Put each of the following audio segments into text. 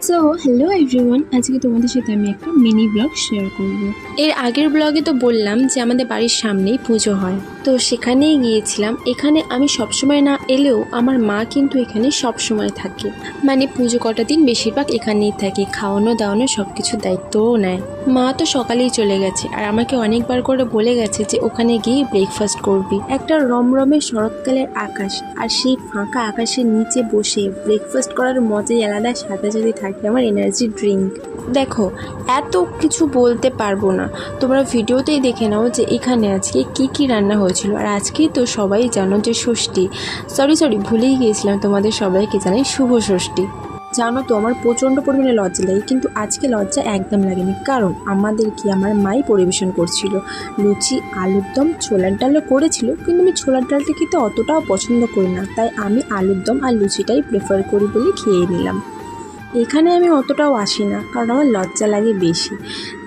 So hello everyone, আজকে তোমাদের সাথে আমি একটা মিনি ব্লগ শেয়ার করব। এর আগের ব্লগে তো বললাম যে আমাদের বাড়ির সামনেই পুজো হয়, তো সেখানেই গিয়েছিলাম। এখানে আমি সবসময় না এলেও আমার মা কিন্তু এখানে সবসময় থাকে, মানে পুজো কটা দিন বেশিরভাগ এখানেই থাকে, খাওয়ানো দাওয়ানো সব কিছুর দায়িত্বও নেয়। মা তো সকালেই চলে গেছে আর আমাকে অনেকবার করে বলে গেছে যে ওখানে গিয়ে ব্রেকফাস্ট করবি। একটা রমরমে শরৎকালের আকাশ আর সেই ফাঁকা আকাশের নিচে বসে ব্রেকফাস্ট করার মজাই আলাদা। সাথে সাথে থাকে আমার এনার্জি ড্রিঙ্ক। দেখো, এত কিছু বলতে পারবো না, তোমরা ভিডিওতেই দেখে নাও যে এখানে আজকে কি কি রান্না হয়েছিল। আর আজকেই তো সবাই জানো যে ষষ্ঠী, সরি ভুলেই গিয়েছিলাম তোমাদের সবাইকে জানাই শুভ ষষ্ঠী। জানো তো আমার প্রচণ্ড পরিমাণে লজ্জা লাগে, কিন্তু আজকে লজ্জা একদম লাগেনি, কারণ আমার মাই পরিবেশন করছিল লুচি, আলুর দম, ছোলার ডালও করেছিল, কিন্তু আমি ছোলার ডালটা খেতে অতটাও পছন্দ করি না, তাই আমি আলুর দম আর লুচিটাই প্রেফার করি বলে খেয়ে নিলাম। এখানে আমি অতটাও আসি না, কারণ আমার লজ্জা লাগে বেশি।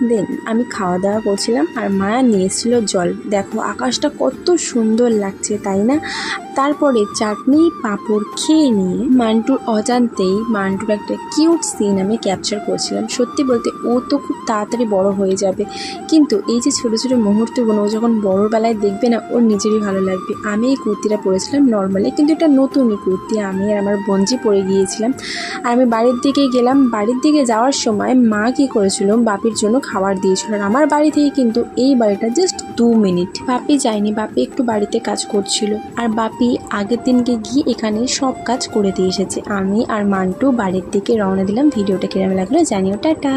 দেন আমি খাওয়া দাওয়া করছিলাম আর মায়া নিয়ে এসেছিল জল। দেখো আকাশটা কত সুন্দর লাগছে, তাই না? তারপরে চাটনি পাঁপড় খেয়ে নিয়ে মান্টুর অজান্তেই মান্টুর একটা কিউট সিন আমি ক্যাপচার করছিলাম। সত্যি বলতে ও তো খুব তাড়াতাড়ি বড় হয়ে যাবে, কিন্তু এই যে ছোটো ছোটো মুহূর্তগুলো ও যখন বড়োবেলায় দেখবে না, ওর নিজেরই ভালো লাগবে। আমি এই কুর্তিটা পরেছিলাম নর্মালি, কিন্তু এটা নতুনই কুর্তি, আমি আর আমার বোনজি পরে গিয়েছিলাম। আর আমি বাড়ির দিকে গেলাম। বাড়ির দিকে যাওয়ার সময় মা কী করেছিল, বাপির জন্য খাবার দিয়েছিল। আর আমার বাড়ি থেকে কিন্তু এই বাড়িটা জাস্ট 2 মিনিট। বাপি যায়নি, বাপি একটু বাড়িতে কাজ করছিল, আর বাপি আগের দিনকে গিয়ে এখানে সব কাজ করে দিয়ে এসেছে। আমি আর মান্টু বাড়ির দিকে রওনা দিলাম। ভিডিওটা কিরম লাগলো জানিও, টাটা।